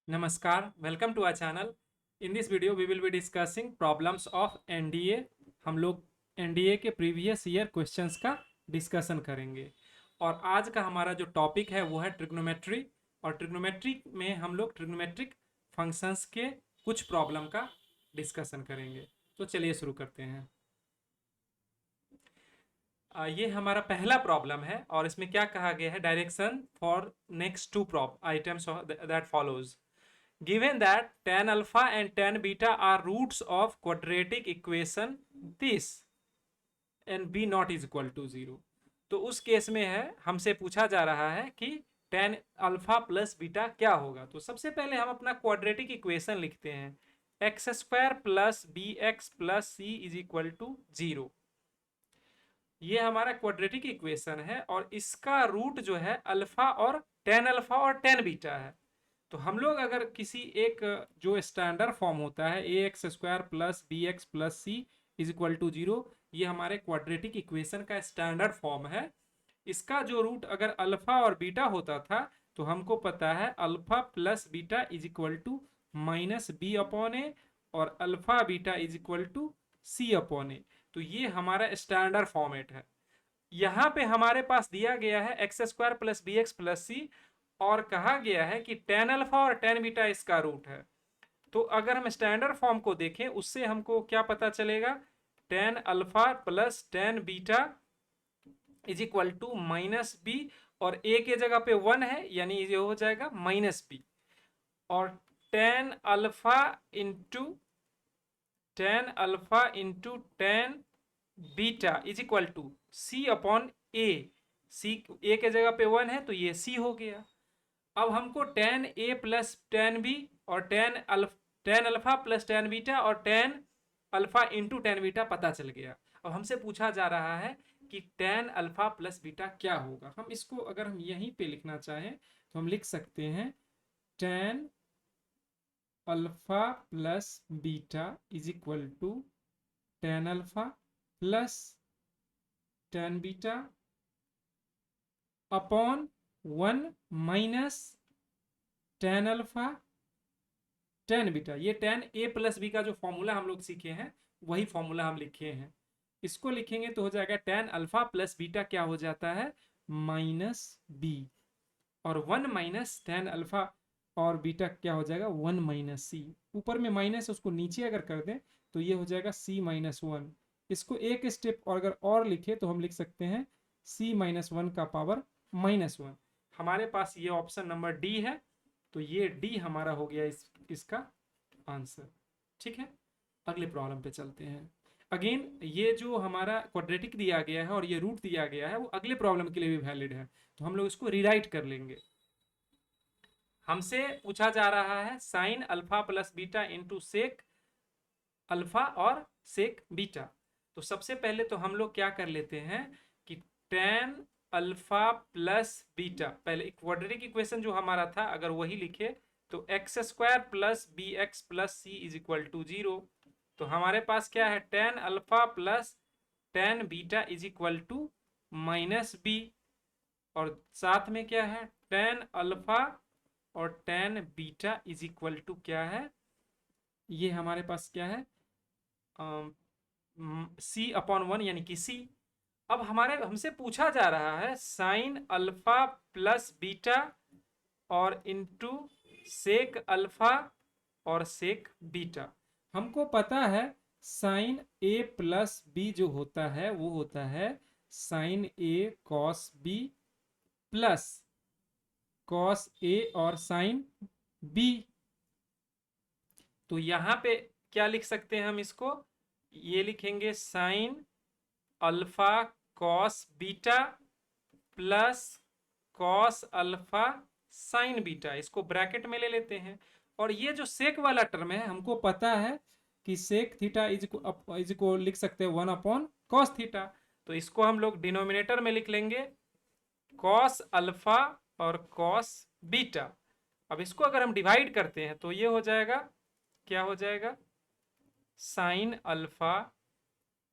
Namaskar, welcome to our channel. In this video, we will be discussing problems of NDA. हम लोग NDA के previous year questions का discussion करेंगे और आज का हमारा जो टॉपिक है वो है ट्रिग्नोमेट्री। और ट्रिग्नोमेट्री में हम लोग ट्रिग्नोमेट्रिक फंक्शंस के कुछ प्रॉब्लम का डिस्कशन करेंगे। तो चलिए शुरू करते हैं। ये हमारा पहला प्रॉब्लम है और इसमें क्या कहा गया है, direction for next two items that follows. Given that tan alpha and tan beta are roots of quadratic equation this and b not is equal to 0, तो उस केस में है हमसे पूछा जा रहा है कि tan अल्फा प्लस बीटा क्या होगा। तो सबसे पहले हम अपना क्वाड्रेटिक इक्वेशन लिखते हैं, x square plus b x plus c is equal to 0। ये हमारा क्वाड्रेटिक इक्वेशन है और इसका रूट जो है अल्फा और टेन बीटा है। तो हम लोग अगर किसी एक जो स्टैंडर्ड फॉर्म होता है a x square plus b x plus c is equal to 0, ये हमारे क्वाड्रेटिक इक्वेशन का स्टैंडर्ड फॉर्म है। इसका जो रूट अगर अल्फा और बीटा होता था तो हमको पता है alpha plus beta is equal to minus b upon a और alpha beta is equal to c upon a. तो ये हमारा स्टैंडर्ड फॉर्मेट है। यहाँ पे हमारे पास दिया गया है x square plus b x plus c और कहा गया है कि टेन अल्फा और टेन बीटा इसका रूट है। तो अगर हम स्टैंडर्ड फॉर्म को देखें उससे हमको क्या पता चलेगा, tan alpha plus ten beta is equal to minus B और ए के जगह पे 1 है यानी ये हो जाएगा माइनस बी, और ten alpha into ten beta is equal to c upon a. C a के जगह पे 1 है तो ये सी हो गया। अब हमको ten a plus ten b और ten alpha plus ten beta और ten alpha into ten beta पता चल गया। अब हमसे पूछा जा रहा है कि टेन अल्फा प्लस बीटा क्या होगा। हम इसको अगर हम यहीं पे लिखना चाहें तो हम लिख सकते हैं tan alpha plus beta is equal to tan alpha plus ten beta upon 1 minus tan alpha tan beta. ये टेन ए प्लस बी का जो फॉर्मूला हम लोग सीखे हैं वही फॉर्मूला हम लिखे हैं। इसको लिखेंगे तो हो जाएगा टेन अल्फा प्लस बीटा क्या हो जाता है, माइनस बी, और 1 माइनस टेन अल्फा और बीटा क्या हो जाएगा, 1 माइनस सी। ऊपर में माइनस उसको नीचे अगर कर दें तो ये हो जाएगा सी माइनस 1। इसको एक स्टेप और अगर और लिखे तो हम लिख सकते हैं सी माइनस 1 का पावर माइनस 1। हमारे पास ये ऑप्शन नंबर डी है, तो ये डी हमारा हो गया इसका आंसर। ठीक है, अगले प्रॉब्लम पे चलते हैं। अगेन ये जो हमारा क्वाड्रेटिक दिया गया है और ये रूट दिया गया है वो अगले प्रॉब्लम के लिए भी वैलिड है, तो हम लोग इसको रीराइट कर लेंगे। हमसे पूछा जा रहा है sine alpha plus beta into sec alpha और सेक बीटा। तो सबसे पहले तो हम लोग क्या कर लेते हैं कि टेन अल्फा प्लस बीटा, पहले क्वाड्रेटिक इक्वेशन जो हमारा था अगर वही लिखे तो x square plus b x plus c is equal to 0। तो हमारे पास क्या है, tan alpha plus ten beta is equal to minus B, और साथ में क्या है टेन अल्फा और ten beta is equal to क्या है, ये हमारे पास क्या है सी अपॉन 1 यानी कि सी। अब हमारे हमसे पूछा जा रहा है साइन अल्फा प्लस बीटा और इंटू सेक अल्फा और सेक बीटा। हमको पता है साइन ए प्लस बी जो होता है वो होता है साइन ए कॉस बी प्लस कॉस ए और साइन बी। तो यहां पे क्या लिख सकते हैं हम इसको, ये लिखेंगे sign alpha cos beta plus cos alpha sine beta, इसको ब्रैकेट में ले लेते हैं। और ये जो सेक वाला टर्म है हमको पता है कि सेक थीटा इज को लिख सकते हैं 1 अपॉन कॉस थीटा, तो इसको हम लोग डिनोमिनेटर में लिख लेंगे कॉस अल्फा और कॉस बीटा। अब इसको अगर हम डिवाइड करते हैं तो ये हो जाएगा, क्या हो जाएगा, sine alpha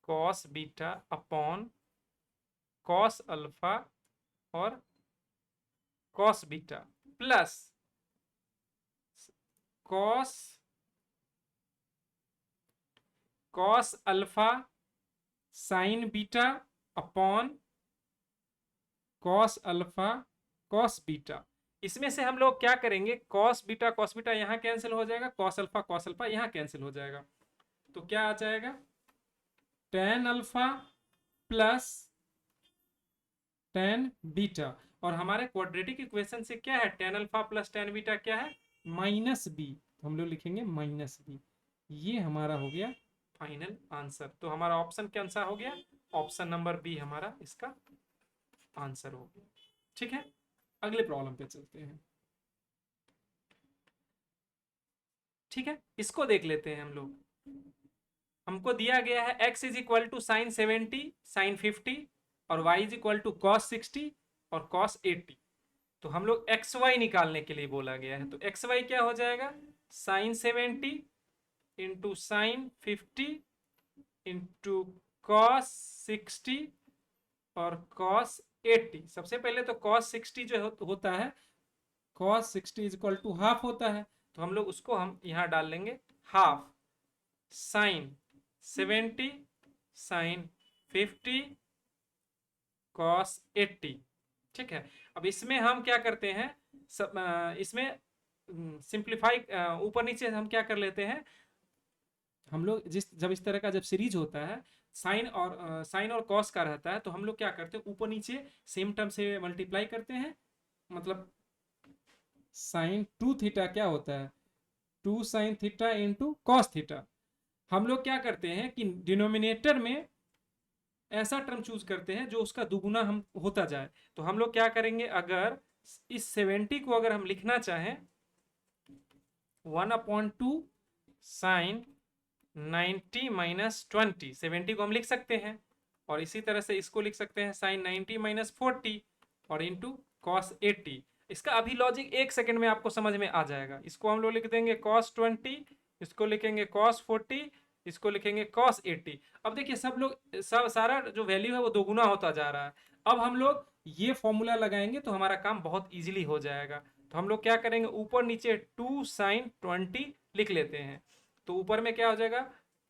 cos beta upon cos alpha और cos beta plus cos alpha sine beta upon cos alpha cos beta. इसमें से हम लोग क्या करेंगे, कॉस बीटा यहां कैंसिल हो जाएगा, कॉस अल्फा यहां कैंसिल हो जाएगा, तो क्या आ जाएगा ten alpha plus ten beta. और हमारे क्वाड्रेटिक इक्वेशन से क्या है, tan alpha plus tan beta क्या है माइनस बी, तो हम लोग लिखेंगे माइनस बी। ये हमारा हो गया फाइनल आंसर। तो हमारा ऑप्शन कौन सा हो गया, ऑप्शन नंबर बी हमारा इसका आंसर हो गया। ठीक है, अगले प्रॉब्लम पे चलते हैं। ठीक है, इसको देख लेते हैं हम लोग। हमको दिया गया है x is equal to sine 70 sine 50 और y is equal to cos 60 और कॉस 80। तो हम लोग एक्स वाई निकालने के लिए बोला गया है, तो एक्स वाई क्या हो जाएगा sine 70 into sine 50 into cos 60 और कॉस 80। सबसे पहले तो कॉस 60 जो होता है, cos 60 is equal to half होता है, तो हम लोग उसको हम यहां डाल लेंगे हाफ साइन 70 साइन 50 कॉस 80। ठीक है, अब इसमें हम क्या करते हैं, इसमें सिंप्लीफाई ऊपर नीचे हम क्या कर लेते हैं, हम लोग जब इस तरह का जब सीरीज होता है साइन और कॉस का रहता है, तो हम लोग क्या करते हैं ऊपर नीचे सेम टर्म से मल्टीप्लाई करते हैं। मतलब साइन टू थीटा क्या होता है, two sine theta into cos theta. हम लोग क्या करते हैं कि डिनोमिनेटर में ऐसा टर्म चूज करते हैं जो उसका दुगुना हम होता जाए। तो हम लोग क्या करेंगे, अगर इस 70 को अगर हम लिखना चाहें 1/2 साइन 90 माइनस 20, 70 को हम लिख सकते हैं, और इसी तरह से इसको लिख सकते हैं साइन 90 माइनस 40 और इंटू कॉस 80। इसका अभी लॉजिक एक सेकंड में आपको समझ में आ जाएगा। इसको हम लोग लिख देंगे कॉस 20, इसको लिखेंगे कॉस 40, इसको लिखेंगे कॉस 80। अब देखिए सब लोग सारा जो वैल्यू है वो दोगुना होता जा रहा है। अब हम लोग ये फॉर्मूला लगाएंगे तो हमारा काम बहुत इजीली हो जाएगा। तो हम लोग क्या करेंगे, ऊपर नीचे 2 साइन 20 लिख लेते हैं, तो ऊपर में क्या हो जाएगा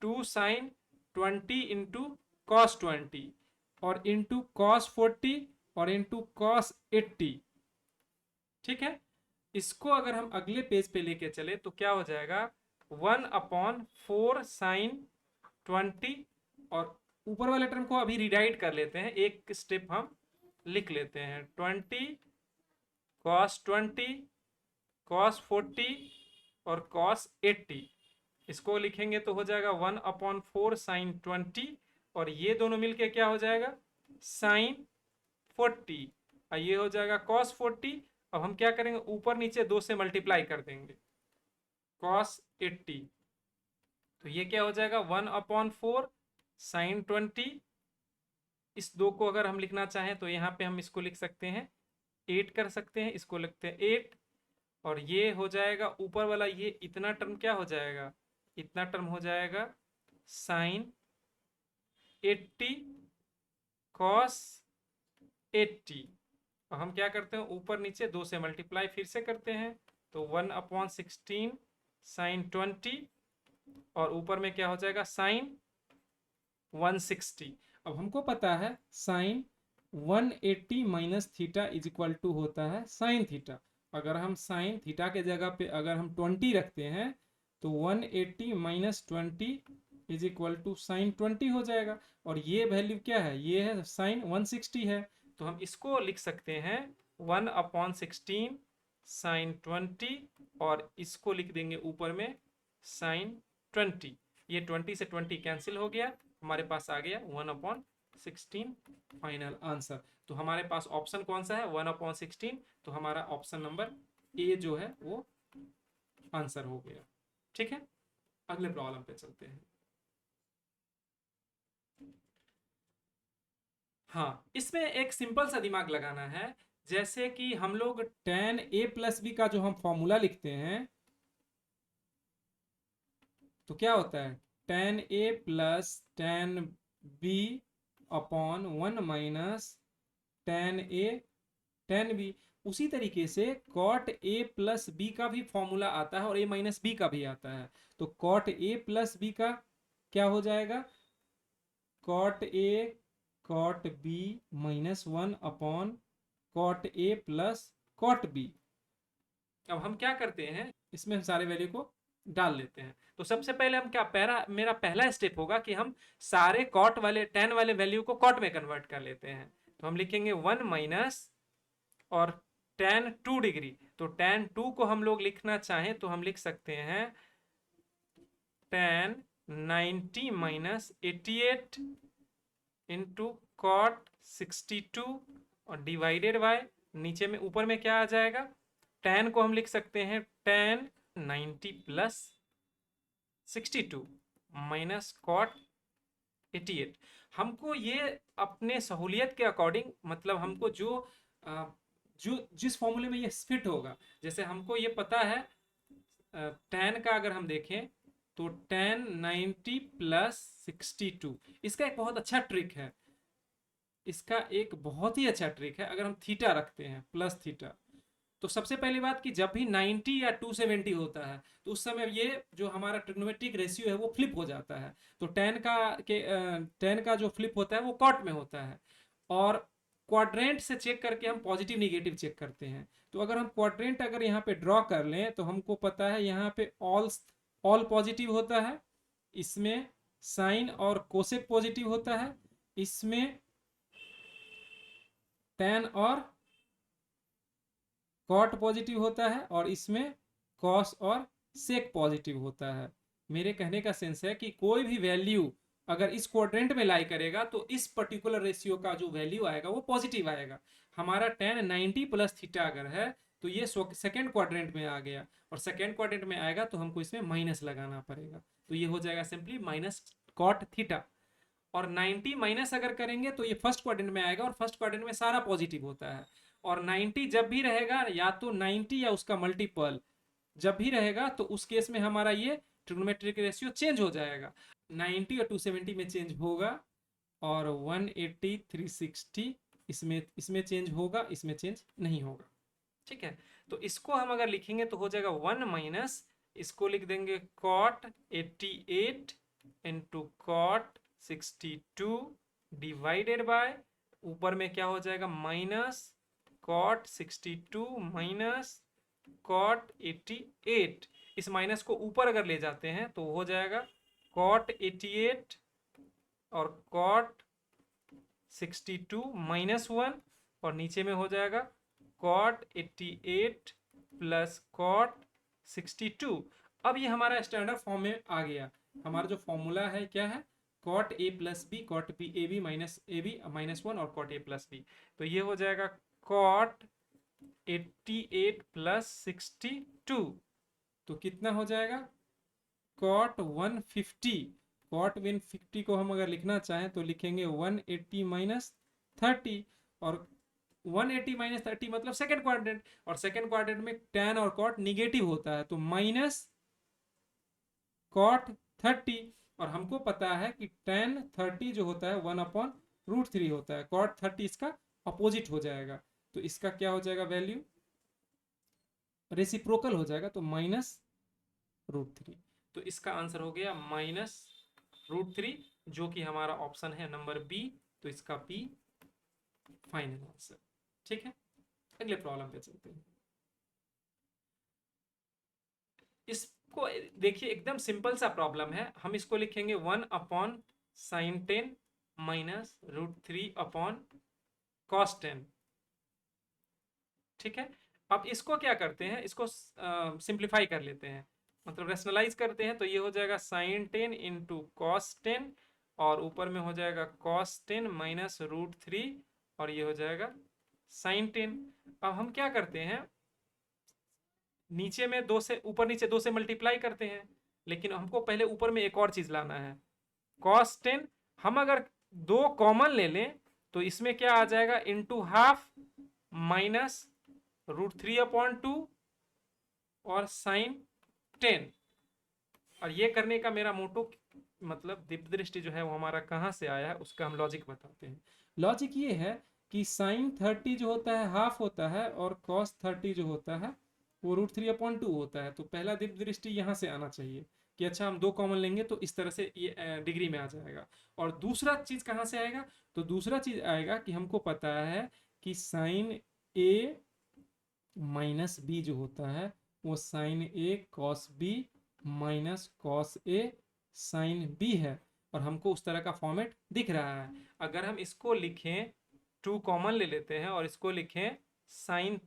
2 साइन 20 इंटू कॉस 20 और इंटू कॉस 40 और इंटू कॉस 80। ठीक है, इसको अगर हम अगले पेज पे लेके चले तो क्या हो जाएगा 1/4 साइन 20, और ऊपर वाले टर्म को अभी रिराइट कर लेते हैं, एक स्टेप हम लिख लेते हैं 20 कॉस 20 कॉस 40 और कॉस 80। इसको लिखेंगे तो हो जाएगा 1/4 साइन 20, और ये दोनों मिलके क्या हो जाएगा साइन 40, और ये हो जाएगा कॉस 40। अब हम क्या करेंगे, ऊपर नीचे 2 से मल्टीप्लाई कर देंगे कॉस 80, तो ये क्या हो जाएगा 1/4 साइन 20। इस 2 को अगर हम लिखना चाहें तो यहाँ पे हम इसको लिख सकते हैं 8 कर सकते हैं, इसको लिखते हैं 8, और ये हो जाएगा ऊपर वाला ये इतना टर्म क्या हो जाएगा, इतना टर्म हो जाएगा साइन 80 कॉस 80। और हम क्या करते हैं ऊपर नीचे 2 से मल्टीप्लाई फिर से करते हैं, तो 1/16 साइन 20 और ऊपर में क्या हो जाएगा साइन 160। अब हमको पता है sine 180 minus theta is equal to होता है साइन थीटा। अगर हम साइन थीटा के जगह पे अगर हम 20 रखते हैं तो 180 minus 20 is equal to sine 20 हो जाएगा, और ये वैल्यू क्या है, ये है साइन 160 है, तो हम इसको लिख सकते हैं 1/16 साइन 20, और इसको लिख देंगे ऊपर में साइन 20। ये 20 से 20 कैंसिल हो गया, हमारे पास आ गया 1/16 फाइनल आंसर। तो हमारे पास ऑप्शन कौन सा है 1/16, तो हमारा ऑप्शन नंबर ए जो है वो आंसर हो गया। ठीक है, अगले प्रॉब्लम पे चलते हैं। हाँ, इसमें एक सिंपल सा दिमाग लगाना है, जैसे कि हम लोग tan a प्लस बी का जो हम फॉर्मूला लिखते हैं तो क्या होता है tan a plus tan b upon 1 minus tan a tan b। उसी तरीके से कॉट ए प्लस बी का भी फॉर्मूला आता है और ए माइनस बी का भी आता है। तो कॉट ए प्लस बी का क्या हो जाएगा, cot a cot b minus 1 upon cot a plus cot b. अब हम क्या करते हैं, इसमें हम सारे वैल्यू को डाल लेते हैं। तो सबसे पहले हम क्या, मेरा पहला स्टेप होगा कि हम सारे कॉट वाले tan वाले वैल्यू को कॉट में कन्वर्ट कर लेते हैं। तो हम लिखेंगे 1 माइनस और tan 2 डिग्री। तो tan 2 को हम लोग लिखना चाहें तो हम लिख सकते हैं tan 90 माइनस 88 इंटू कॉट 62 और डिवाइडेड बाय, नीचे में ऊपर में क्या आ जाएगा, tan को हम लिख सकते हैं tan 90 प्लस 62 माइनस कॉट 88। हमको ये अपने सहूलियत के अकॉर्डिंग, मतलब हमको जो जिस फॉर्मूले में ये फिट होगा, जैसे हमको ये पता है tan का अगर हम देखें तो tan 90 प्लस 62, इसका एक बहुत अच्छा ट्रिक है, इसका एक बहुत ही अच्छा ट्रिक है। अगर हम थीटा रखते हैं प्लस थीटा, तो सबसे पहली बात कि जब भी 90 या 270 होता है तो उस समय ये जो हमारा ट्रिग्नोमेट्रिक रेशियो है वो फ्लिप हो जाता है। तो tan का जो फ्लिप होता है वो कॉट में होता है, और क्वाड्रेंट से चेक करके हम पॉजिटिव निगेटिव चेक करते हैं। तो अगर हम क्वाड्रेंट अगर यहाँ पे ड्रॉ कर लें तो हमको पता है यहाँ पे ऑल पॉजिटिव होता है, इसमें साइन और कोसेक पॉजिटिव होता है, इसमें tan और कॉट पॉजिटिव होता है, और इसमें कॉस और सेक पॉजिटिव होता है। मेरे कहने का सेंस है कि कोई भी वैल्यू अगर इस क्वाड्रेंट में लाई करेगा तो इस पर्टिकुलर रेशियो का जो वैल्यू आएगा वो पॉजिटिव आएगा। हमारा tan 90 प्लस थीटा अगर है तो ये सेकेंड क्वाड्रेंट में आ गया, और सेकेंड क्वाड्रेंट में आएगा तो हमको इसमें माइनस लगाना पड़ेगा। तो ये हो जाएगा सिंपली माइनस कॉट थीटा। और 90 माइनस अगर करेंगे तो ये फर्स्ट क्वाड्रेंट में आएगा, और फर्स्ट क्वाड्रेंट में सारा पॉजिटिव होता है। और 90 जब भी रहेगा, या तो 90 या उसका मल्टीपल जब भी रहेगा, तो उस केस में हमारा ये ट्रिग्नोमेट्रिक रेशियो चेंज हो जाएगा। 90 और 270 में चेंज होगा, और 180 360 इसमें इसमें चेंज होगा, इसमें चेंज नहीं होगा। ठीक है, तो इसको हम अगर लिखेंगे तो हो जाएगा 1 माइनस, इसको लिख देंगे cot 88 into cot 62 divided by, ऊपर में क्या हो जाएगा, माइनस कॉट 62 माइनस कॉट 88। इस माइनस को ऊपर अगर ले जाते हैं तो हो जाएगा कॉट 88 और कॉट 62 माइनस 1, और नीचे में हो जाएगा कॉट 88 प्लस कॉट 62। अब ये हमारा स्टैंडर्ड फॉर्म में आ गया। हमारा जो फॉर्मूला है क्या है, cot a plus b cot b a b minus 1 और कॉट ए प्लस बी। तो ये हो जाएगा कॉट 88 प्लस 62, तो कितना हो जाएगा, कॉट 150। कॉट 150 को हम अगर लिखना चाहें तो लिखेंगे 180 माइनस 30, और 180 माइनस 30 मतलब सेकेंड क्वाड्रेंट, और सेकेंड क्वाड्रेंट में tan और कॉट निगेटिव होता है, तो माइनस कॉट 30। और हमको पता है कि tan 30 जो होता है 1/√3 होता है, कॉट 30 इसका अपोजिट हो जाएगा, तो इसका क्या हो जाएगा वैल्यू, रेसिप्रोकल हो जाएगा, तो -√3। तो इसका आंसर हो गया -√3, जो कि हमारा ऑप्शन है नंबर बी। तो इसका बी फाइनल आंसर। ठीक है, अगले प्रॉब्लम पे चलते हैं। इसको देखिए, एकदम सिंपल सा प्रॉब्लम है। हम इसको लिखेंगे 1/sin10 माइनस √3/cos10। ठीक है, अब इसको क्या करते हैं, इसको सिंप्लीफाई कर लेते हैं, मतलब रेशनलाइज करते हैं। तो ये हो जाएगा sin10 इंटू cos10, और ऊपर में हो जाएगा cos10 माइनस √3, और ये हो जाएगा sin10। अब हम क्या करते हैं, नीचे में दो से ऊपर नीचे 2 से मल्टीप्लाई करते हैं, लेकिन हमको पहले ऊपर में एक और चीज लाना है, cos10। हम अगर 2 कॉमन ले लें तो इसमें क्या आ जाएगा, इंटू हाफ माइनस √3/2 और sin10। और ये करने का मेरा मोटो, मतलब दिव्य दृष्टि जो है वो हमारा कहाँ से आया है उसका हम लॉजिक बताते हैं। लॉजिक ये है कि साइन 30 जो होता है हाफ होता है और कॉस 30 जो होता है वो √3/2 होता है। तो पहला दृष्टि यहाँ से आना चाहिए कि अच्छा हम 2 कॉमन लेंगे तो इस तरह से ये डिग्री में आ जाएगा। और दूसरा चीज कहाँ से आएगा, तो दूसरा चीज आएगा कि हमको पता है कि साइन ए माइनस बी जो होता है वो sign A cos B minus cos A sine B है, और हमको उस तरह का फॉर्मेट दिख रहा है। अगर हम इसको लिखें, 2 कॉमन ले लेते हैं और इसको लिखें sine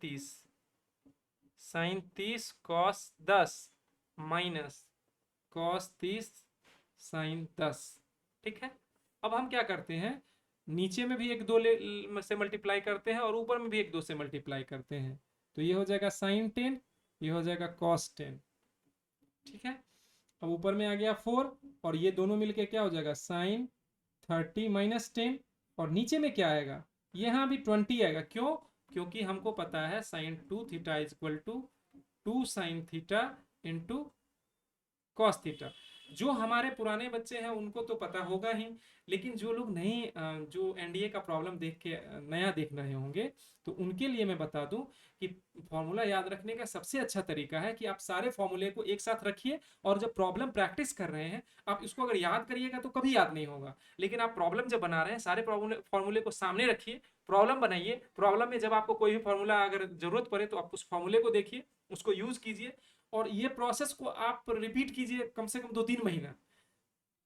30 cos 10 minus cos 30 sine 10। ठीक है, अब हम क्या करते हैं, नीचे में भी एक 2 से मल्टीप्लाई करते हैं और ऊपर में भी एक 2 से मल्टीप्लाई करते हैं। तो ये हो जाएगा साइन 10, ये हो जाएगा कॉस 10। ठीक है, अब ऊपर में आ गया 4 और ये दोनों मिलके क्या हो जाएगा साइन 30 माइनस 10, और नीचे में क्या आएगा, यहाँ भी 20 आएगा। क्यों, क्योंकि हमको पता है sine 2 theta is equal to 2 sine theta into cos theta. जो हमारे पुराने बच्चे हैं उनको तो पता होगा ही, लेकिन जो लोग नहीं जो एनडीए का प्रॉब्लम देख के नया देख रहे होंगे तो उनके लिए मैं बता दूं कि फॉर्मूला याद रखने का सबसे अच्छा तरीका है कि आप सारे फॉर्मूले को एक साथ रखिए, और जब प्रॉब्लम प्रैक्टिस कर रहे हैं आप इसको अगर याद करिएगा तो कभी याद नहीं होगा, लेकिन आप प्रॉब्लम जब बना रहे हैं सारे फॉर्मूले को सामने रखिए, प्रॉब्लम बनाइए, प्रॉब्लम में जब आपको कोई भी फॉर्मूला अगर जरूरत पड़े तो आप उस फॉर्मूले को देखिए, उसको यूज कीजिए, और ये प्रोसेस को आप रिपीट कीजिए कम से कम 2-3 महीना,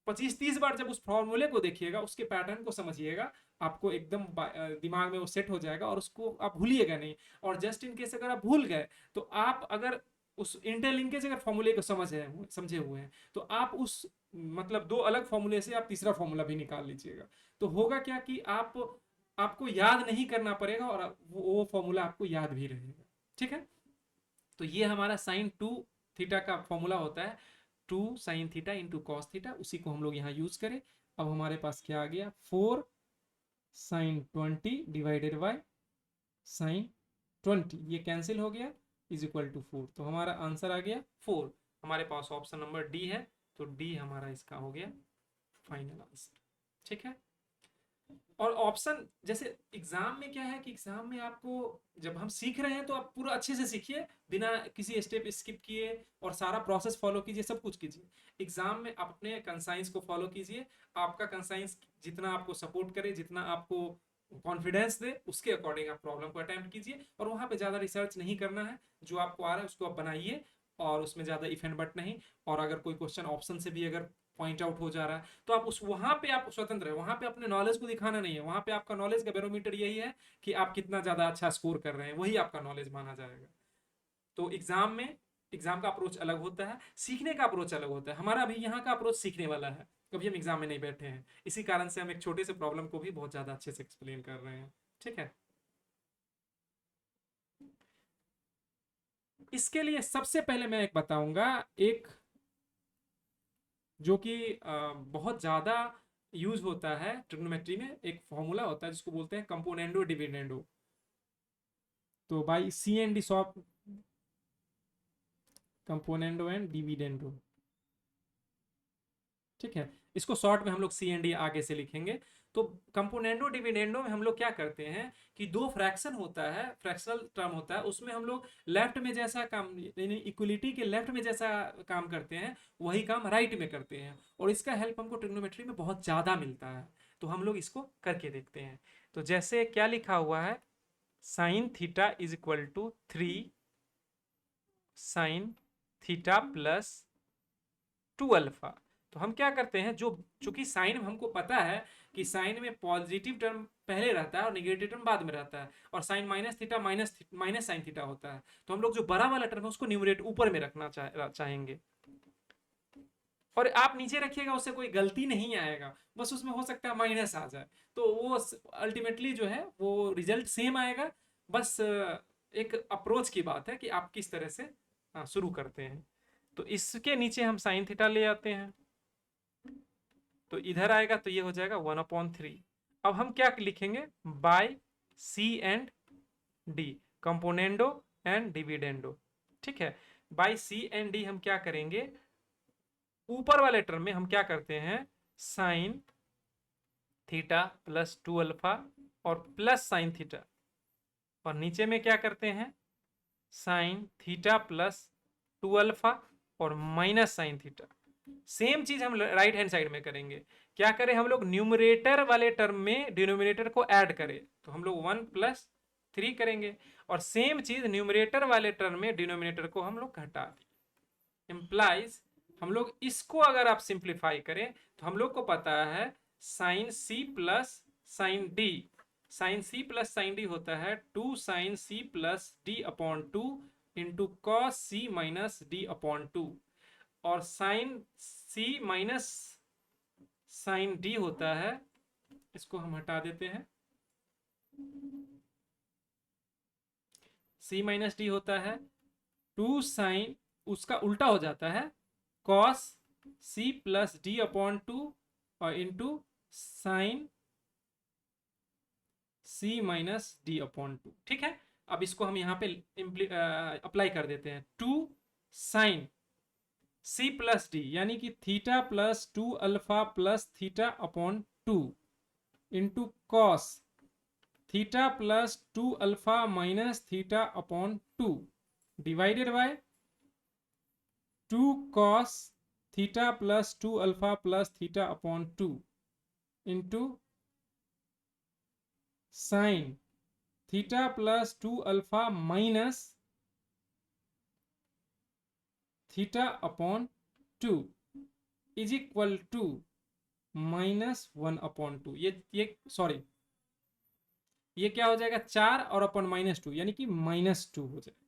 25-30 बार। जब उस फॉर्मूले को देखिएगा, उसके पैटर्न को समझिएगा, आपको एकदम दिमाग में वो सेट हो जाएगा और उसको आप भूलिएगा नहीं। और जस्ट इन केस अगर आप भूल गए तो आप अगर उस इंटरलिंकेज अगर फॉर्मूले को समझे हुए हैं तो आप उस मतलब 2 अलग फॉर्मूले से आप तीसरा फॉर्मूला भी निकाल लीजिएगा। तो होगा क्या कि आपको याद नहीं करना पड़ेगा और वो फॉर्मूला आपको याद भी रहेगा। ठीक है, तो ये हमारा साइन 2 थीटा का फॉर्मूला होता है 2 sine theta into cos theta, उसी को हम लोग यहाँ यूज करें। अब हमारे पास क्या आ गया, 4 साइन 20 डिवाइडेड बाय साइन 20, ये कैंसिल हो गया, इज इक्वल टू 4। तो हमारा आंसर आ गया 4। हमारे पास ऑप्शन नंबर डी है, तो डी हमारा इसका हो गया फाइनल आंसर। ठीक है, और ऑप्शन जैसे एग्जाम में क्या है कि एग्जाम में आपको जब हम सीख रहे हैं तो आप पूरा अच्छे से सीखिए बिना किसी स्टेप स्किप किए, और सारा प्रोसेस फॉलो कीजिए, सब कुछ कीजिए। एग्जाम में आप अपने कंसाइंस को फॉलो कीजिए, आपका कंसाइंस जितना आपको सपोर्ट करे, जितना आपको कॉन्फिडेंस दे, उसके अकॉर्डिंग आप प्रॉब्लम को अटेम्प्ट कीजिए, और वहां पे ज़्यादा रिसर्च नहीं करना है, जो आपको आ रहा है उसको आप बनाइए, और उसमें ज़्यादा इफ एंड बट नहीं। और अगर कोई क्वेश्चन ऑप्शन से भी अगर पॉइंट आउट हो जा रहा है तो आप उस वहां पे आप स्वतंत्र है, वहां पे अपने नॉलेज को दिखाना नहीं है, वहां पे आपका नॉलेज का बैरोमीटर यही है कि आप कितना ज्यादा अच्छा स्कोर कर रहे हैं, वही आपका नॉलेज माना जाएगा। तो एग्जाम का अप्रोच अलग होता है, सीखने का अप्रोच अलग होता है। हमारा अभी यहाँ का अप्रोच सीखने वाला है, कभी हम एग्जाम में नहीं बैठे हैं, इसी कारण से हम एक छोटे से प्रॉब्लम को भी बहुत ज्यादा अच्छे से एक्सप्लेन कर रहे हैं। ठीक है, इसके लिए सबसे पहले मैं एक बताऊंगा, एक जो कि बहुत ज़्यादा यूज होता है ट्रिग्नोमेट्री में, एक फॉर्मूला होता है जिसको बोलते हैं कंपोनेंडो डिविडेंडो। तो बाई सी एंड डी सॉप कंपोनेंडो एंड डिविडेंडो। ठीक है, इसको शॉर्ट में हम लोग सी एंड डी आगे से लिखेंगे। तो कंपोनेंडो डिविडेंडो में हम लोग क्या करते हैं कि 2 फ्रैक्शन होता है, फ्रैक्शनल टर्म होता है, उसमें हम लोग लेफ्ट में जैसा काम, यानी इक्वलिटी के लेफ्ट में जैसा काम करते हैं वही काम राइट में करते हैं, और इसका हेल्प हमको ट्रिग्नोमेट्री में बहुत ज़्यादा मिलता है। तो हम लोग इसको करके देखते हैं। तो जैसे क्या लिखा हुआ है, sine theta is equal to 3 sine theta plus 2 alpha. तो हम क्या करते हैं, जो चूंकि साइन में हमको पता है कि साइन में पॉजिटिव टर्म पहले रहता है और नेगेटिव टर्म बाद में रहता है, और sine minus theta minus sine theta होता है, तो हम लोग जो बड़ा वाला टर्म है उसको न्यूमरेटर ऊपर में रखना चाहेंगे, और आप नीचे रखिएगा उससे कोई गलती नहीं आएगा, बस उसमें हो सकता है माइनस आ जाए, तो वो अल्टीमेटली जो है वो रिजल्ट सेम आएगा। बस एक अप्रोच की बात है कि आप किस तरह से शुरू करते हैं। तो इसके नीचे हम साइन थीटा ले आते हैं, तो इधर आएगा तो ये हो जाएगा 1/3। अब हम क्या लिखेंगे, by c and d, componendo and dividendo. ठीक है, बाय सी एंड डी हम क्या करेंगे, ऊपर वाले टर्म में हम क्या करते हैं, साइन थीटा प्लस 2 अल्फा, और प्लस साइन थीटा, और नीचे में क्या करते हैं, साइन थीटा प्लस 2 अल्फा और माइनस साइन थीटा। सेम चीज हम राइट हैंड साइड में करेंगे। क्या करें हम लोग, न्यूमरेटर वाले टर्म में डिनोमिनेटर को ऐड करें, तो हम लोग 1 प्लस 3 करेंगे, और सेम चीज न्यूमरेटर वाले टर्म में डिनोमिनेटर को हम लोग घटा दें। इम्प्लाइज हम लोग इसको अगर आप सिंप्लीफाई करें तो हम लोग को पता है sine c plus sine d, sine c plus sine d होता है 2 sine c plus d upon 2 into cos c minus d upon 2, और sine c minus sine d होता है, इसको हम हटा देते हैं, सी माइनस डी होता है 2 साइन, उसका उल्टा हो जाता है cos c plus d upon 2 और into sine c minus d upon 2। ठीक है, अब इसको हम यहां पे अप्लाई कर देते हैं। 2 साइन सी प्लस डी यानी कि theta plus 2 alpha plus theta upon 2 into cos theta plus 2 alpha minus theta upon 2 divided by 2 cos theta plus 2 alpha plus theta upon 2 into sine theta plus 2 alpha minus theta upon 2 is equal to -1 upon 2। ये sorry, ये क्या हो जाएगा, 4 और upon -2 यानी कि -2 हो जाएगा।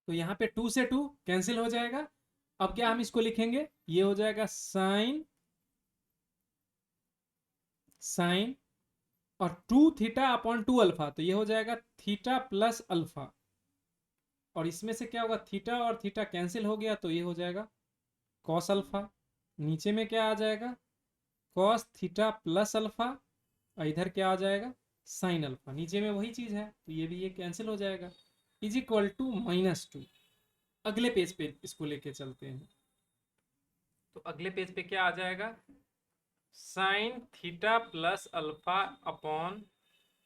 तो यहाँ पे 2 से 2 कैंसिल हो जाएगा। अब क्या हम इसको लिखेंगे, ये हो जाएगा साइन और 2 थीटा अपॉन 2 अल्फा, तो ये हो जाएगा थीटा प्लस अल्फा, और इसमें से क्या होगा, थीटा और थीटा कैंसिल हो गया, तो ये हो जाएगा कॉस अल्फा। नीचे में क्या आ जाएगा, कॉस थीटा प्लस अल्फा, और इधर क्या आ जाएगा, साइन अल्फा। नीचे में वही चीज है, तो ये भी ये कैंसिल हो जाएगा, इज इक्वल टू -2। अगले पेज पे इसको लेके चलते हैं, तो अगले पेज पे क्या आ जाएगा, sine theta plus alpha upon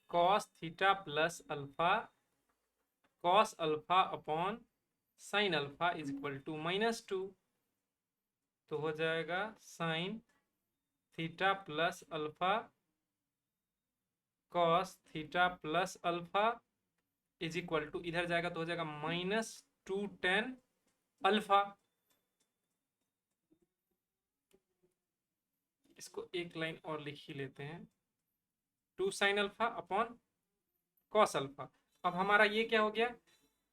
cos theta plus alpha cos alpha upon sine alpha is equal to -2। तो हो जाएगा sine theta plus alpha cos theta plus alpha is equal to, इधर जाएगा तो हो जाएगा -2 tan अल्फा। इसको एक लाइन और लिख ही लेते हैं, 2 sine alpha upon cos alpha. अब हमारा ये क्या हो गया,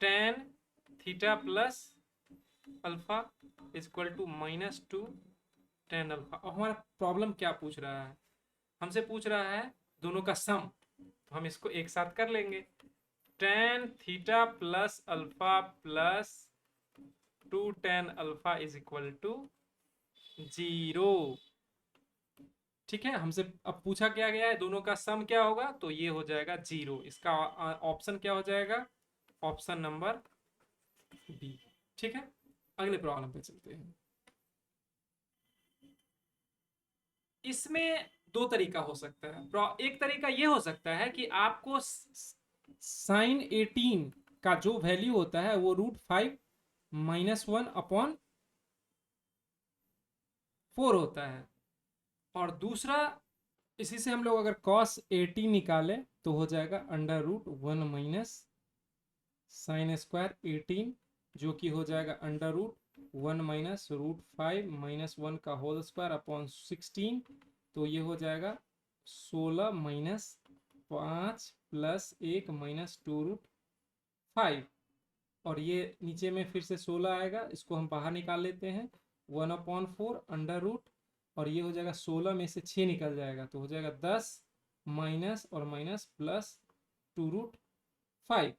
tan theta plus alpha is equal to -2 tan alpha. अब हमारा प्रॉब्लम क्या पूछ रहा है, हमसे पूछ रहा है दोनों का सम, तो हम इसको एक साथ कर लेंगे। tan theta plus alpha plus 2 tan alpha is equal to 0। ठीक है, हमसे अब पूछा क्या गया है, दोनों का सम क्या होगा, तो ये हो जाएगा 0। इसका ऑप्शन क्या हो जाएगा, ऑप्शन नंबर बी। ठीक है, अगले प्रॉब्लम पे चलते हैं। इसमें दो तरीका हो सकता है। एक तरीका ये हो सकता है कि आपको साइन 18 का जो वैल्यू होता है वो √5 -1 अपॉन 4 होता है, और दूसरा इसी से हम लोग अगर cos 18 निकालें तो हो जाएगा √1 माइनस साइन स्क्वायर 18, जो कि हो जाएगा √1 माइनस √5 -1 का होल स्क्वायर अपॉन 16। तो ये हो जाएगा 16 माइनस 5 प्लस 1 माइनस 2√5, और ये नीचे में फिर से 16 आएगा, इसको हम बाहर निकाल लेते हैं, 1/4 अंडर रूट, और ये हो जाएगा 16 में से 6 निकल जाएगा, तो हो जाएगा 10 माइनस और माइनस प्लस 2√5।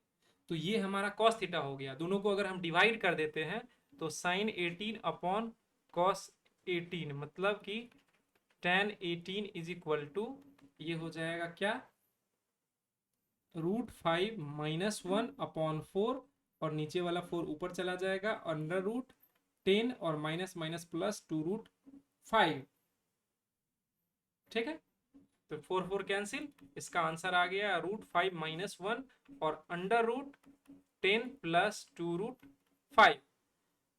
तो ये हमारा कॉस थीटा हो गया। दोनों को अगर हम डिवाइड कर देते हैं तो साइन 18 अपॉन कॉस 18, मतलब कि tan 18 इज इक्वल टू, ये हो जाएगा क्या, √5 -1 अपॉन 4, और नीचे वाला 4 ऊपर चला जाएगा, √10 और माइनस माइनस प्लस 2√5। ठीक है, तो 4 कैंसिल, इसका आंसर आ गया √5 - 1 और √10 + 2√5।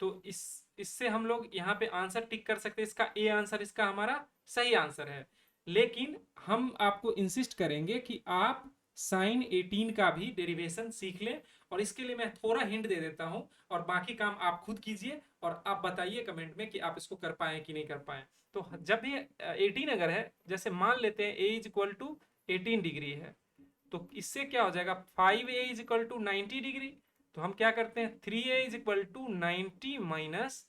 तो इससे हम लोग यहाँ पे आंसर टिक कर सकते हैं, इसका ए आंसर इसका हमारा सही आंसर है। लेकिन हम आपको इंसिस्ट करेंगे कि आप साइन 18 का भी डेरिवेशन सीख लें, और इसके लिए मैं थोड़ा हिंट दे देता हूं, और बाकी काम आप खुद कीजिए और आप बताइए कमेंट में कि आप इसको कर पाए कि नहीं कर पाए। तो जब भी 18 अगर है, जैसे मान लेते हैं ए इज इक्वल टू 18 डिग्री है, तो इससे क्या हो जाएगा 5a is equal to 90 degree. तो हम क्या करते हैं 3a is equal to 90 minus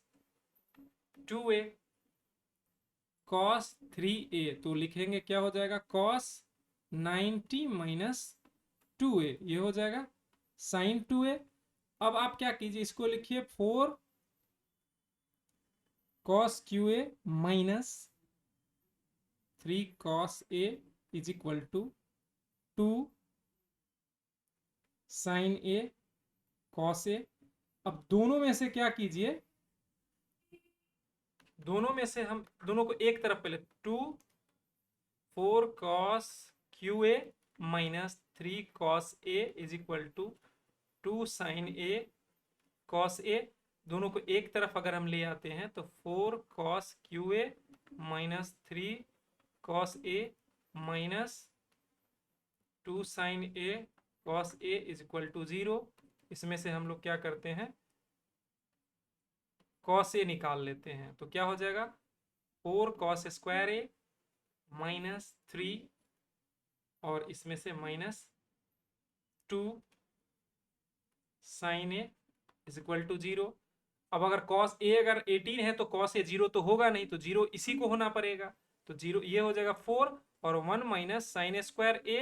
2a cos 3a, तो लिखेंगे क्या हो जाएगा cos 90 माइनस 2a, ये हो जाएगा sin 2a। अब आप क्या कीजिए, इसको लिखिए 4 cos qa minus 3 cos a is equal to 2 sin a cos a। अब दोनों में से क्या कीजिए, दोनों में से हम दोनों को एक तरफ पहले 4 cos qa minus 3 cos a is equal to 2 sin a cos a, दोनों को एक तरफ अगर हम ले आते हैं तो 4 cos qa minus 3 cos a minus 2 sin a cos a is equal to 0। इसमें से हम लोग क्या करते हैं cos a निकाल लेते हैं, तो क्या हो जाएगा 4 cos स्क्वायर a माइनस 3 और इसमें से minus 2 sin a is equal to 0। अब अगर cos a अगर 18 है तो cos a 0 तो होगा नहीं, तो 0 इसी को होना पड़ेगा, तो 0 ये हो जाएगा 4 और 1 minus sine square a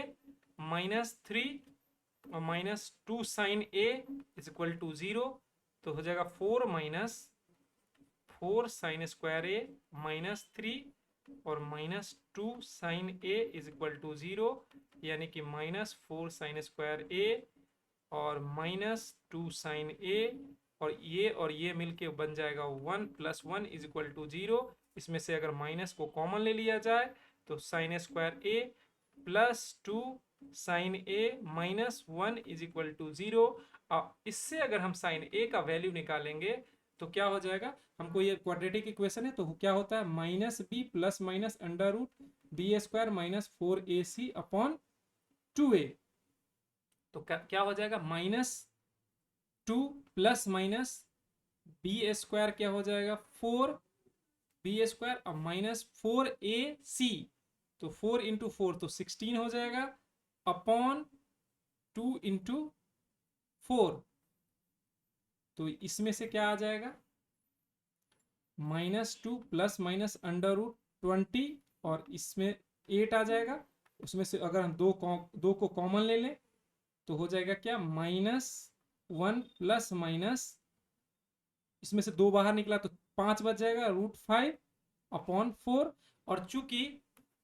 minus 3 और minus 2 sine a is equal to 0। तो हो जाएगा 4 minus 4 sine square a minus 3 और minus 2 sine a is equal to 0, यानी कि माइनस 4 साइन स्क्वायर a और माइनस 2 साइन a, और ये मिलके बन जाएगा 1 + 1 इज इक्वल टू 0। इसमें से अगर माइनस को कॉमन ले लिया जाए तो sine square a plus 2 sine a minus 1 is equal to 0। इससे अगर हम साइन a का वैल्यू निकालेंगे तो क्या हो जाएगा, हमको ये क्वाड्रेटिक इक्वेशन है, तो क्या होता है minus B plus minus under root B square minus 4ac upon 2a। तो क्या हो जाएगा minus 2 plus minus B square क्या हो जाएगा 4b स्क्वायर और माइनस 4ac, तो 4 इंटू 4 तो 16 हो जाएगा अपॉन 2 इंटू 4, तो इसमें से क्या आ जाएगा -2 प्लस माइनस अंडर रूट 20 और इसमें 8 आ जाएगा। उसमें से अगर हम दो को कॉमन ले लें तो हो जाएगा क्या -1 प्लस माइनस, इसमें से 2 बाहर निकला तो 5 बच जाएगा √5 अपॉन 4। और चूंकि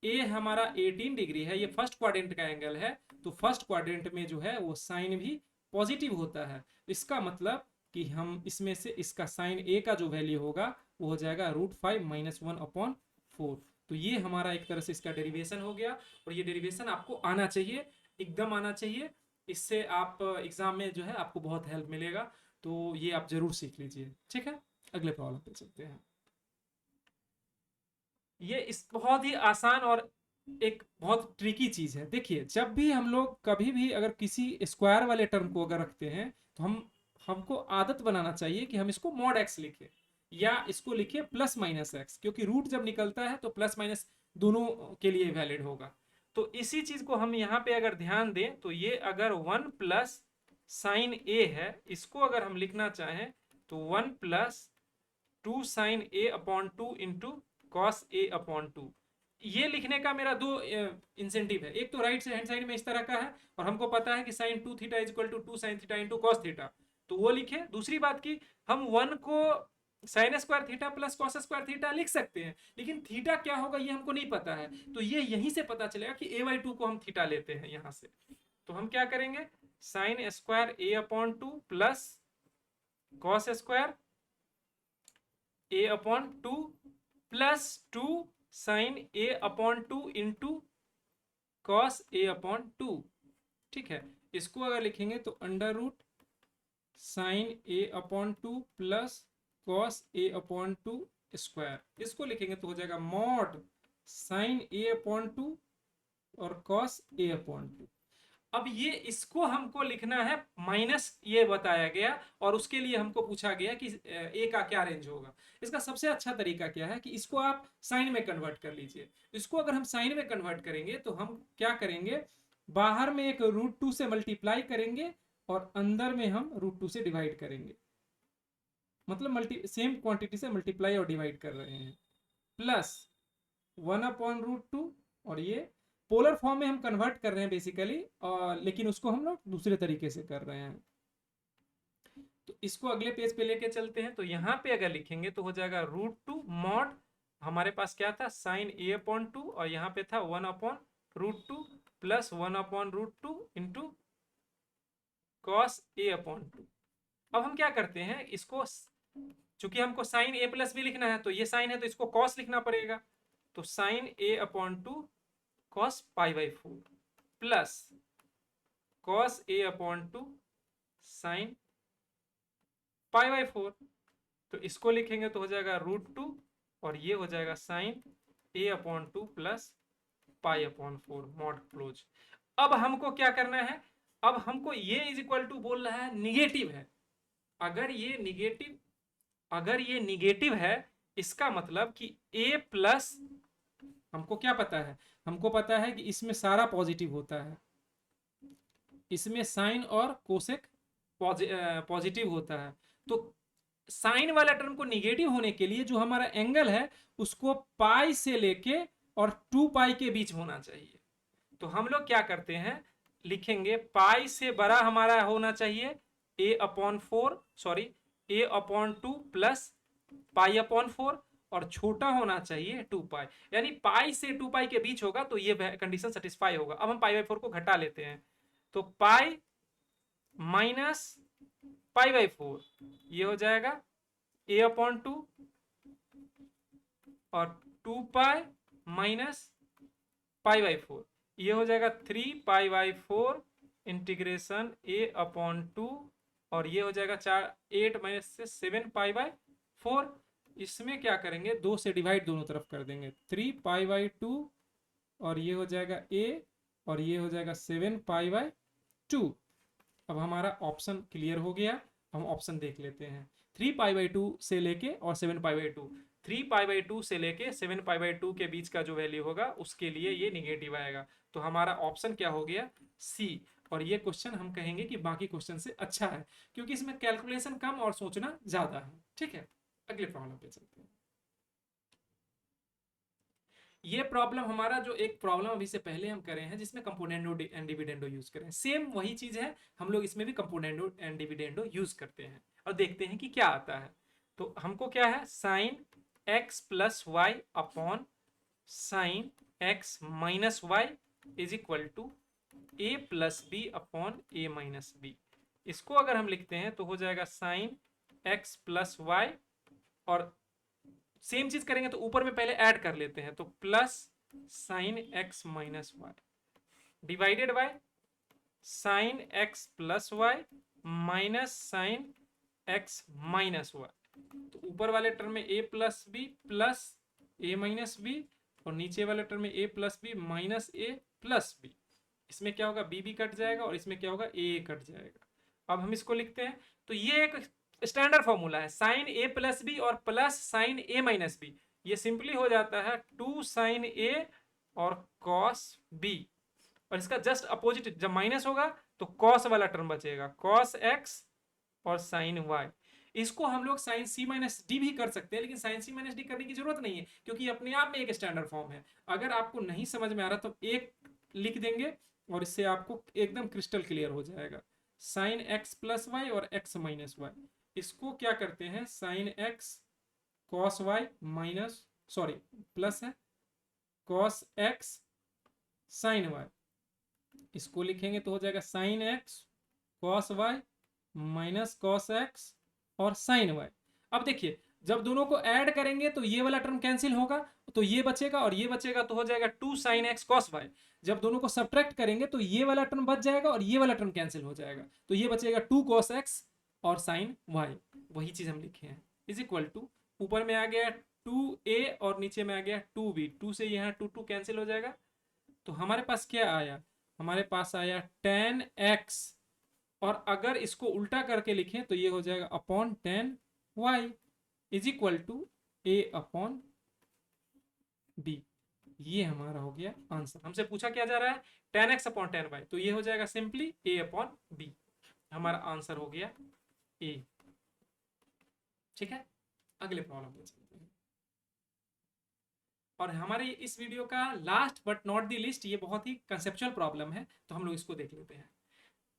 ए हमारा 18 डिग्री है, ये फर्स्ट क्वाड्रेंट का एंगल है, तो फर्स्ट क्वाड्रेंट में जो है वो साइन भी पॉजिटिव होता है। इसका मतलब कि हम इसमें से इसका साइन ए का जो वैल्यू होगा वो हो जाएगा √5 - 1 अपॉन 4। तो ये हमारा एक तरह से इसका डेरिवेशन हो गया, और ये डेरिवेशन आपको आना चाहिए, एकदम आना चाहिए। इससे आप एग्जाम में जो है आपको बहुत हेल्प मिलेगा, तो ये आप जरूर सीख लीजिए। ठीक है, अगले प्रॉब्लम पे चलते हैं। ये इस बहुत ही आसान और एक बहुत ट्रिकी चीज है। देखिए, जब भी हम लोग कभी भी अगर किसी स्क्वायर वाले टर्म को अगर रखते हैं तो हमको आदत बनाना चाहिए कि हम इसको मॉड एक्स लिखें या इसको लिखे प्लस माइनस एक्स, क्योंकि रूट जब निकलता है तो प्लस माइनस दोनों के लिए वैलिड होगा। तो इसी चीज को हम यहाँ पे अगर ध्यान दें तो ये अगर 1 प्लस साइन ए है, इसको अगर हम लिखना चाहें तो 1 प्लस 2 साइन ए अपॉन 2 इंटू कॉस ए अपॉन 2। ये लिखने का मेरा दो इंसेंटिव है। एक तो राइट हैंड साइड में इस तरह का है, और हमको पता है कि sine 2 theta is equal to 2 sine theta into cos theta, तो वो लिखे। दूसरी बात की हम 1 को sine square theta plus cos square theta लिख सकते हैं, लेकिन थीटा क्या होगा ये हमको नहीं पता है, तो ये यहीं से पता चलेगा कि a/2 को हम थीटा लेते हैं यहां से। तो हम क्या करेंगे sine square a upon 2 plus cos square a upon 2 plus 2 sine a upon 2 into cos A upon two. ठीक है, इसको अगर लिखेंगे तो अंडर रूट साइन ए अपॉन टू प्लस कॉस ए अपॉन टू स्क्वायर। इसको लिखेंगे तो हो जाएगा मॉड साइन ए अपॉन टू और कॉस ए अपॉन टू। अब ये इसको हमको लिखना है माइनस ये बताया गया, और उसके लिए हमको पूछा गया कि ए का क्या रेंज होगा। इसका सबसे अच्छा तरीका क्या है कि इसको आप साइन में कन्वर्ट कर लीजिए। इसको अगर हम साइन में कन्वर्ट करेंगे तो हम क्या करेंगे, बाहर में एक रूट टू से मल्टीप्लाई करेंगे और अंदर में हम रूट टू से डिवाइड करेंगे, मतलब मल्टी सेम क्वांटिटी से मल्टीप्लाई और डिवाइड कर रहे हैं, प्लस 1/√2। और ये पोलर फॉर्म में हम कन्वर्ट कर रहे हैं बेसिकली, लेकिन उसको हम लोग दूसरे तरीके से कर रहे हैं। तो इसको अगले पेज पे लेके चलते हैं। तो यहाँ पे अगर लिखेंगे तो हो जाएगा √2 मॉड, हमारे पास क्या था साइन ए अपॉन टू, और यहाँ पे था 1/√2 प्लस 1/√2 इंटू कॉस ए अपॉन टू। अब हम क्या करते हैं, इसको चूंकि हमको साइन ए प्लस भी लिखना है, तो ये साइन है तो इसको कॉस लिखना पड़ेगा। तो साइन ए upon two cos π/4 plus cos ए अपॉन टू साइन π/4। तो इसको लिखेंगे तो हो जाएगा √2 और ये हो जाएगा साइन ए upon two plus π/4 mod close. अब हमको क्या करना है, अब हमको ये इज इक्वल टू बोल रहा है निगेटिव है। अगर ये निगेटिव है, इसका मतलब कि a प्लस, हमको क्या पता है, हमको पता है कि इसमें सारा पॉजिटिव होता है, इसमें साइन और कोसेक पॉजिटिव होता है। तो साइन वाला टर्म को निगेटिव होने के लिए जो हमारा एंगल है उसको पाई से लेके और 2π के बीच होना चाहिए। तो हम लोग क्या करते हैं, लिखेंगे पाई से बड़ा हमारा होना चाहिए a/2 प्लस π/4, और छोटा होना चाहिए 2π, यानी पाई से 2π के बीच होगा तो ये कंडीशन सेटिस्फाई होगा। अब हम π/4 को घटा लेते हैं, तो पाई माइनस π/4 ये हो जाएगा a/2 और 2π माइनस π/4 ये हो जाएगा 3π/4 इंटीग्रेशन a/2, और ये हो जाएगा 8 माइनस से 7π/4। इसमें क्या करेंगे, 2 से डिवाइड दोनों तरफ कर देंगे, 3π/2 और ये हो जाएगा a और ये हो जाएगा 7π/2। अब हमारा ऑप्शन क्लियर हो गया। हम ऑप्शन देख लेते हैं, 3π/2 से लेके और 7π/2, 3π/2 से लेके 7π/2 के बीच का जो वैल्यू होगा उसके लिए ये निगेटिव आएगा। तो हमारा ऑप्शन क्या हो गया, सी। और ये क्वेश्चन हम कहेंगे कि बाकी क्वेश्चन से अच्छा है, क्योंकि इसमें कैलकुलेशन कम और सोचना ज्यादा है। ठीक है, अगले प्रॉब्लम पे चलते हैं। ये प्रॉब्लम हमारा जो एक प्रॉब्लम अभी से पहले हम करें हैं जिसमें कंपोनेंडो एंड डिविडेंडो यूज करें, सेम वही चीज है, हम लोग इसमें भी कंपोनेंडो एंड डिविडेंडो यूज करते हैं और देखते हैं कि क्या आता है। तो हमको क्या है, sine x plus Y upon sine x minus Y is equal to a plus B upon a minus B. इसको अगर हम लिखते हैं तो हो जाएगा साइन x प्लस वाई, और सेम चीज करेंगे तो ऊपर में पहले ऐड कर लेते हैं, तो plus sine x minus Y divided by sine x plus Y minus sine x minus Y. तो ऊपर वाले टर्म में a plus B plus a minus B, और नीचे वाले टर्म में a plus B minus a plus B. इसमें क्या होगा, b भी कट जाएगा और इसमें क्या होगा, a कट जाएगा। अब हम इसको लिखते हैं, तो ये एक स्टैंडर्ड फॉर्मूला है, साइन a प्लस बी और plus sine a minus B. ये सिंपली हो जाता है 2 साइन a और cos b, और इसका जस्ट अपोजिट जब माइनस होगा तो cos वाला टर्म बचेगा, cos x और साइन y। इसको हम लोग साइन c माइनस डी भी कर सकते हैं, लेकिन साइन c माइनस डी करने की जरूरत नहीं है क्योंकि अपने आप में एक स्टैंडर्ड फॉर्म है। अगर आपको नहीं समझ में आ रहा तो एक लिख देंगे और इससे आपको एकदम क्रिस्टल क्लियर हो जाएगा, साइन x प्लस वाई और x माइनस वाई। इसको क्या करते हैं, sine x cos y minus sorry plus है cos x साइन y, इसको लिखेंगे तो हो जाएगा sine x cos y minus cos x और साइन y। अब देखिए जब दोनों को ऐड करेंगे तो ये वाला टर्म कैंसिल होगा, तो ये बचेगा और ये बचेगा, तो हो जाएगा 2 sin x cos y। जब दोनों को सब्ट्रैक्ट करेंगे तो ये वाला टर्म बच जाएगा और ये वाला टर्म कैंसिल हो जाएगा, तो ये बचेगा 2 cos x और sin y। वही चीज हम लिखे हैं, इज इक्वल टू, ऊपर में आ गया 2a और नीचे में आ गया 2b, 2 से यहाँ 2 कैंसिल हो जाएगा, तो हमारे पास क्या आया, हमारे पास आया tan x, और अगर इसको उल्टा करके लिखें तो ये हो जाएगा upon tan y is equal to a upon b। ये हमारा हो गया आंसर। हमसे पूछा क्या जा रहा है, tan x upon tan y, तो ये हो जाएगा सिंपली a अपॉन b। हमारा आंसर हो गया a। ठीक है, अगले प्रॉब्लम पे चलते हैं। और हमारे इस वीडियो का last but not the list, ये बहुत ही कंसेप्चुअल प्रॉब्लम है, तो हम लोग इसको देख लेते हैं।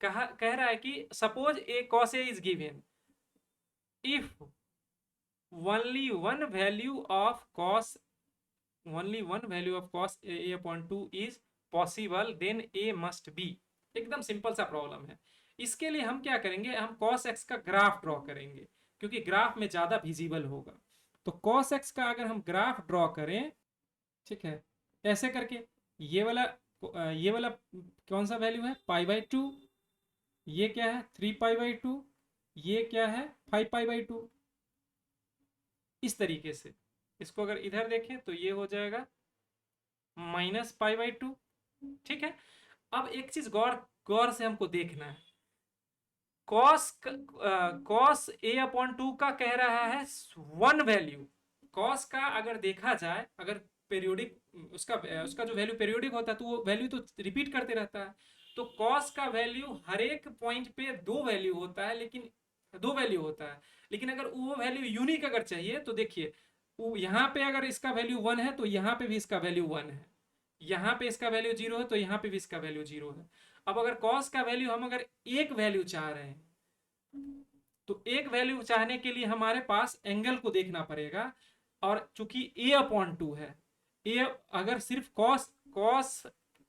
कह रहा है कि suppose A cos A is given if only one value of cos a upon 2 is possible then a must be। एकदम सिंपल सा प्रॉब्लम है। इसके लिए हम क्या करेंगे, हम cos x का ग्राफ ड्रॉ करेंगे, क्योंकि ग्राफ में ज्यादा विजिबल होगा। तो cos x का अगर हम ग्राफ ड्रॉ करें, ठीक है, ऐसे करके, ये वाला कौन सा वैल्यू है, π/2, ये क्या है 3π/2, ये क्या है 5π/2। इस तरीके से इसको अगर इधर देखें तो ये हो जाएगा -π/2। ठीक है, अब एक चीज गौर से हमको देखना है, cos a अपॉन 2 का कह रहा है वन वैल्यू। cos का अगर देखा जाए, अगर पेरियोडिक उसका जो वैल्यू पेरियोडिक होता है तो वो वैल्यू तो रिपीट करते रहता है। तो cos का वैल्यू हर एक पॉइंट पे दो वैल्यू होता है, लेकिन अगर वो वैल्यू यूनिक अगर चाहिए तो देखिए, यहाँ पे अगर इसका वैल्यू 1 है तो यहाँ पे भी इसका वैल्यू 1 है, यहाँ पे इसका वैल्यू 0 है तो यहाँ पे भी इसका वैल्यू 0 है। अब अगर cos का वैल्यू हम अगर एक वैल्यू चाह रहे हैं, तो एक वैल्यू चाहने के लिए हमारे पास एंगल को देखना पड़ेगा, और चूंकि a अपॉन 2 है, a अगर सिर्फ cos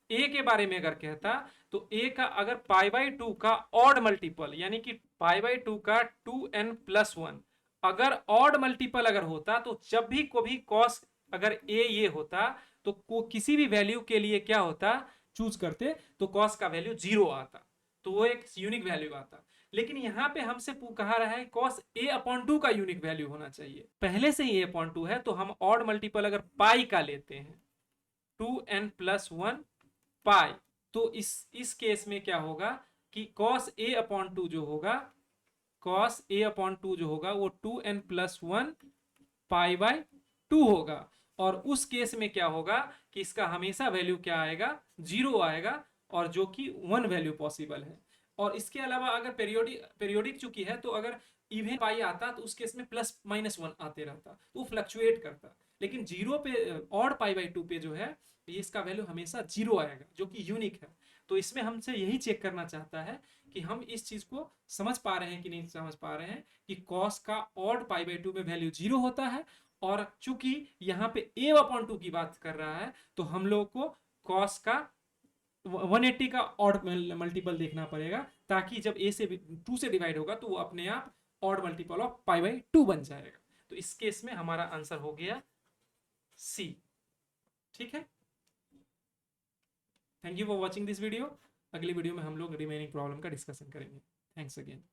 a के बारे में अगर कहता तो a का अगर π/2 का ऑड मल्टीपल, यानी कि π/2 का 2n+1 अगर ऑड मल्टीपल अगर होता, तो जब भी कोई cos अगर a ये होता तो किसी भी वैल्यू के लिए क्या होता, चूज करते तो cos का वैल्यू 0 आता, तो वो एक यूनिक वैल्यू आता। लेकिन यहाँ पे हमसे कहा रहा है cos a अपॉन 2 का यूनिक वैल्यू होना चाहिए, पहले से ही a अपॉन 2 है, तो हम ऑड मल्टीपल अगर पाई का लेते हैं 2n+1 पाई, तो इस केस में क्या होगा कि cos a अपॉन 2 जो होगा, cos a अपॉन 2 जो होगा वो 2n+1 π/2 होगा। और उस केस में क्या होगा कि इसका हमेशा वैल्यू क्या आएगा, 0 आएगा, और जो कि 1 वैल्यू पॉसिबल है। और इसके अलावा अगर पेरियोडिक चुकी है, तो अगर इवन पाई आता तो उस केस में +-1 आते रहता, तो वो फ्लक्चुएट करता। लेकिन 0 पे ऑड π/2 पे जो है, ये इसका वैल्यू हमेशा 0 आएगा, जो कि यूनिक है। तो इसमें हमसे यही चेक करना चाहता है कि हम इस चीज को समझ पा रहे हैं कि नहीं समझ पा रहे हैं, कि cos का ऑड π/2 में वैल्यू 0 होता है, और चूंकि यहाँ पे a अपॉन 2 की बात कर रहा है, तो हम लोग को cos का 180 का ऑड मल्टीपल देखना पड़ेगा, ताकि जब a से 2 से डिवाइड होगा तो वो अपने आप ऑड मल्टीपल ऑफ π/2 बन जाएगा। तो इस केस में हमारा आंसर हो गया C। ठीक है, thank you for watching this video. अगली वीडियो में हम लोग रिमेनिंग प्रॉब्लम का डिस्कशन करेंगे। Thanks again.